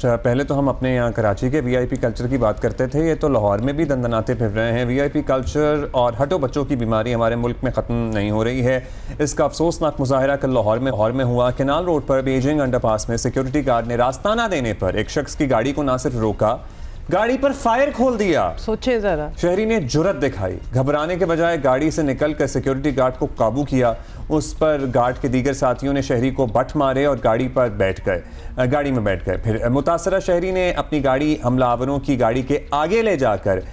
पहले तो हम अपने यहाँ कराची के वीआईपी कल्चर की बात करते थे, ये तो लाहौर में भी दंदनाते फिर रहे हैं। वीआईपी कल्चर और हटो बच्चों की बीमारी हमारे मुल्क में ख़त्म नहीं हो रही है। इसका अफसोसनाक मुजाहरा कल लाहौर में हुआ। केनाल रोड पर बीजिंग अंडरपास में सिक्योरिटी गार्ड ने रास्ता ना देने पर एक शख्स की गाड़ी को ना सिर्फ रोका, गाड़ी पर फायर खोल दिया। सोचे जरा, शहरी ने जुर्रत दिखाई, घबराने के बजाय गाड़ी से निकलकर सिक्योरिटी गार्ड को काबू किया। उस पर गार्ड के दीगर साथियों ने शहरी को बट मारे और गाड़ी में बैठ गए। फिर मुतासरा शहरी ने अपनी गाड़ी हमलावरों की गाड़ी के आगे ले जाकर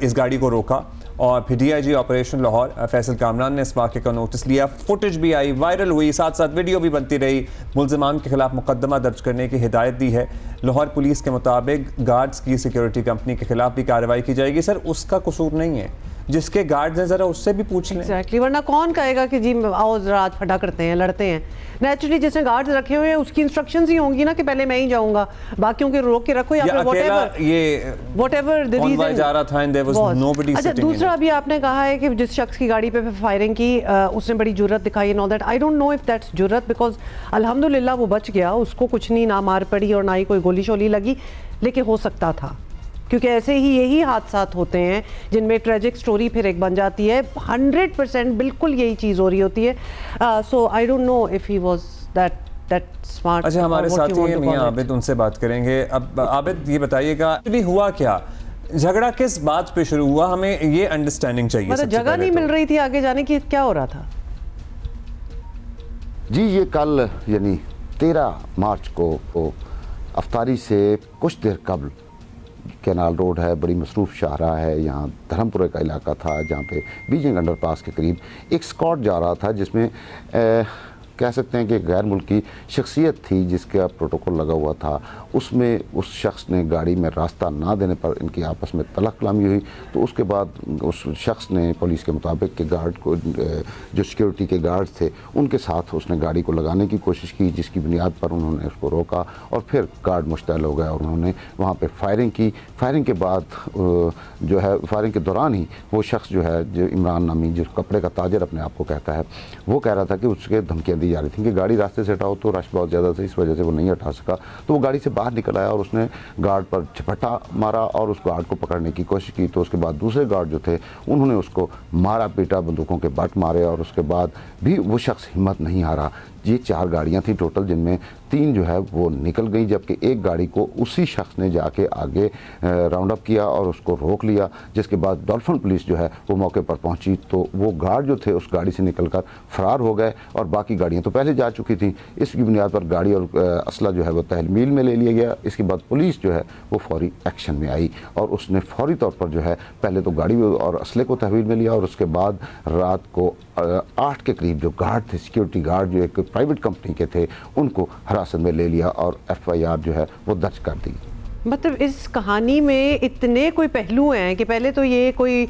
इस गाड़ी को रोका और फिर डीआईजी ऑपरेशन लाहौर फैसल कामरान ने इस वाक़े का नोटिस लिया। फुटेज भी आई, वायरल हुई, साथ साथ वीडियो भी बनती रही। मुल्ज़िमान के खिलाफ मुकदमा दर्ज करने की हिदायत दी है। लाहौर पुलिस के मुताबिक गार्ड्स की सिक्योरिटी कंपनी के खिलाफ भी कार्रवाई की जाएगी। सर, उसका कसूर नहीं है, जिसके गार्ड्स हैं ज़रा उससे भी पूछ लें। एग्जैक्टली, वरना कौन कहेगा कि जी आओ रात फटा करते हैं, लड़ते हैं। नेचुरली जिसने गार्ड्स रखे हुए हैं उसकी इंस्ट्रक्शंस ही होंगी ना कि पहले मैं ही जाऊंगा, बाकियों के रोक के रखो या फिर व्हाटएवर द रीजन जा रहा था and there was nobody sitting. अच्छा, दूसरा अभी आपने कहा है कि जिस शख्स की गाड़ी पे फायरिंग की उसने बड़ी जुर्रत दिखाई and all that. I don't know if that's जुर्रत, बिकॉज अल्हम्दुलिल्लाह वो बच गया, उसको कुछ नहीं, ना मार पड़ी और ना ही कोई गोली शोली लगी, लेकिन हो सकता था, क्योंकि ऐसे ही यही हादसात होते हैं जिनमें ट्रेजिक स्टोरी फिर एक बन जाती है। 100% बिल्कुल यही चीज़ हो रही होती है। So I don't know if he was that smart. अच्छा, हमारे साथी हैं मियां आबिद, उनसे बात करेंगे। अब आबिद, ये बताइएगा भी हुआ क्या, झगड़ा किस बात पे शुरू हुआ, हमें ये अंडरस्टैंडिंग चाहिए। मतलब जगह नहीं मिल रही थी आगे जाने की, क्या हो रहा था? जी, ये कल यानी 13 मार्च को अफ्तारी से कुछ देर कबल केनाल रोड है, बड़ी मसरूफ़ शाहराह है, यहाँ धर्मपुरे का इलाका था जहाँ पे बीजिंग अंडरपास के करीब एक स्कॉट जा रहा था जिसमें कह सकते हैं कि गैर मुल्की शख्सियत थी जिसका प्रोटोकॉल लगा हुआ था। उसमें उस शख्स ने गाड़ी में रास्ता ना देने पर इनकी आपस में तलख कलामी हुई। तो उसके बाद उस शख्स ने पुलिस के मुताबिक कि गार्ड को, जो सिक्योरिटी के गार्ड थे, उनके साथ उसने गाड़ी को लगाने की कोशिश की, जिसकी बुनियाद पर उन्होंने उसको रोका और फिर गार्ड मुश्तल हो गया और उन्होंने वहाँ पर फायरिंग की। फायरिंग के बाद जो है, फायरिंग के दौरान ही वो शख्स जो है, जो इमरान नामी, जो कपड़े का ताजर अपने आप को कहता है, वो कह रहा था कि उसके धमकियाँ दी जा रही थी कि गाड़ी रास्ते से हटाओ, तो रश बहुत ज़्यादा था, इस वजह से वो नहीं हटा सका। तो वो गाड़ी से बाहर निकल आया और उसने गार्ड पर झपट्टा मारा और उस गार्ड को पकड़ने की कोशिश की। तो उसके बाद दूसरे गार्ड जो थे उन्होंने उसको मारा पीटा, बंदूकों के बट मारे और उसके बाद भी वो शख्स हिम्मत नहीं हारा। ये 4 गाड़ियाँ थी टोटल, जिनमें 3 जो है वो निकल गई, जबकि एक गाड़ी को उसी शख्स ने जाके आगे राउंड अप किया और उसको रोक लिया। जिसके बाद डॉल्फिन पुलिस जो है वो मौके पर पहुंची तो वो गार्ड जो थे उस गाड़ी से निकलकर फरार हो गए और बाकी गाड़ियां तो पहले जा चुकी थी। इसकी बुनियाद पर गाड़ी और असला जो है वो तहमील में ले लिया गया। इसके बाद पुलिस जो है वो फौरी एक्शन में आई और उसने फौरी तौर पर जो है पहले तो गाड़ी और असले को तहवील में लिया और उसके बाद रात को 8 के करीब जो गार्ड थे, सिक्योरिटी गार्ड जो एक प्राइवेट कंपनी के थे, उनको हिरासत में ले लिया और FIR जो है वो दर्ज कर दी। मतलब इस कहानी में इतने कोई पहलू हैं कि पहले तो ये कोई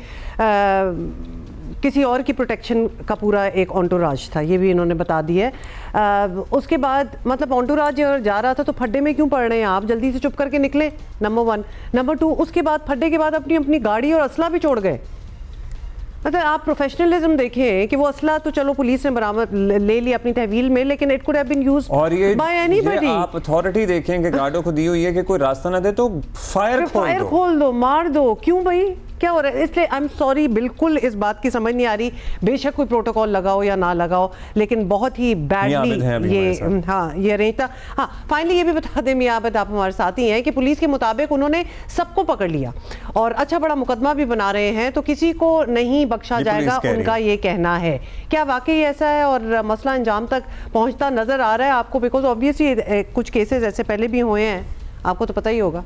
किसी और की प्रोटेक्शन का पूरा एक ऑन्टोराज था, ये भी इन्होंने बता दिया है। उसके बाद मतलब ऑन्टोराज जा रहा था तो फड्डे में क्यों पड़ रहे हैं आप, जल्दी से चुप करके निकले, नंबर 1। नंबर 2, उसके बाद फड्डे के बाद अपनी गाड़ी और असला भी छोड़ गए। मतलब आप प्रोफेशनलिज्म देखें कि वो असला तो चलो पुलिस ने बरामद ले लिया अपनी तहवील में, लेकिन it could have been used by anybody. आप अथॉरिटी देखें कि गार्डों को दी हुई है कि कोई रास्ता ना दे तो फायर खोल दो, मार दो, क्यों भाई, क्या हो रहा है? इसलिए आई एम सॉरी, बिल्कुल इस बात की समझ नहीं आ रही, बेशक कोई प्रोटोकॉल लगाओ या ना लगाओ, लेकिन बहुत ही बैडली ये अरेंज था। हाँ, फाइनली ये भी बता दें मियां आबिद, आप हमारे साथ ही हैं, कि पुलिस के मुताबिक उन्होंने सबको पकड़ लिया और अच्छा बड़ा मुकदमा भी बना रहे हैं, तो किसी को नहीं बख्शा जाएगा, उनका ये कहना है। क्या वाकई ऐसा है और मसला अंजाम तक पहुंचता नजर आ रहा है आपको? बिकॉज ऑब्वियसली कुछ केसेस ऐसे पहले भी हुए हैं, आपको तो पता ही होगा।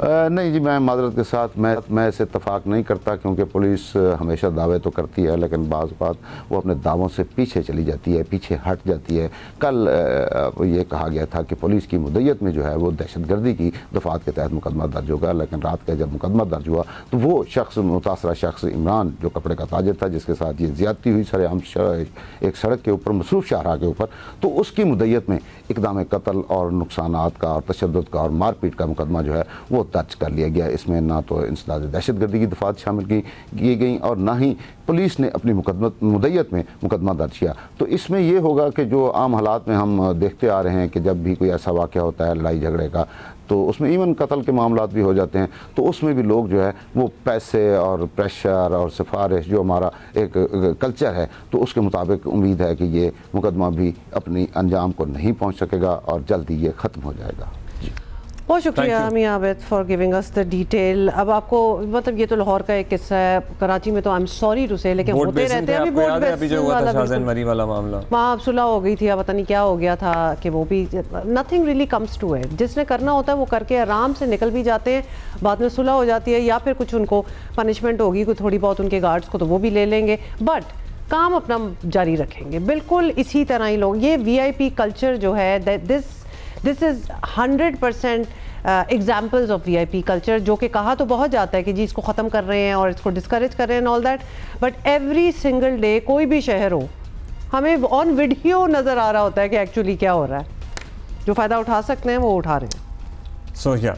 नहीं जी, मैं माजरत के साथ मैं इसे इत्तफाक नहीं करता, क्योंकि पुलिस हमेशा दावे तो करती है लेकिन बाज़ बात वो अपने दावों से पीछे चली जाती है, पीछे हट जाती है। कल ये कहा गया था कि पुलिस की मुद्दत में जो है वो दहशतगर्दी की दफ़ात के तहत मुकदमा दर्ज होगा, लेकिन रात का जब मुकदमा दर्ज हुआ तो वो शख्स, मुतासरा शख्स इमरान, जो कपड़े का ताजर था, जिसके साथ ये ज़्यादती हुई सरेआम एक सड़क के ऊपर, मसरूफ़ शाहराह के ऊपर, तो उसकी मुद्दत में इक़दाम कत्ल और नुकसानात का और तशद्दुद का और मारपीट का मुकदमा जो है वो दर्ज कर लिया गया। इसमें ना तो इंसदाद दहशतगर्दी की दफात शामिल की गई और ना ही पुलिस ने अपनी मुद्दत में मुकदमा दर्ज किया। तो इसमें यह होगा कि जो आम हालात में हम देखते आ रहे हैं कि जब भी कोई ऐसा वाक़या होता है लड़ाई झगड़े का, तो उसमें इवन कत्ल के मामलात भी हो जाते हैं, तो उसमें भी लोग जो है वो पैसे और प्रेशर और सिफारिश जो हमारा एक कल्चर है, तो उसके मुताबिक उम्मीद है कि ये मुकदमा भी अपनी अंजाम को नहीं पहुंच सकेगा और जल्दी ये ख़त्म हो जाएगा। बहुत शुक्रिया मियां Abid for giving us the detail. अब आपको मतलब ये तो लाहौर का एक किस्सा है, कराची में तो आई एम सॉरी टू से लेकिन होते रहते हैं। अभी जो हुआ था शाहजहान मरी वाला मामला, वहाँ सुलह हो गई थी, अब पता नहीं क्या हो गया था कि वो भी nothing really comes to it. जिसने करना होता है वो करके आराम से निकल भी जाते हैं, बाद में सुलह हो जाती है या फिर कुछ उनको पनिशमेंट होगी कोई थोड़ी बहुत उनके गार्ड्स को, तो वो भी ले लेंगे, बट काम अपना जारी रखेंगे। बिल्कुल इसी तरह ही लोग, ये VIP कल्चर जो है, this is 100% examples of VIP culture, जो कि कहा तो बहुत जाता है कि जी इसको ख़त्म कर रहे हैं और इसको डिस्करेज कर रहे हैं all that, but every single day कोई भी शहर हो हमें ऑन वीडियो नज़र आ रहा होता है कि एक्चुअली क्या हो रहा है। जो फ़ायदा उठा सकते हैं वो उठा रहे हैं। So yeah,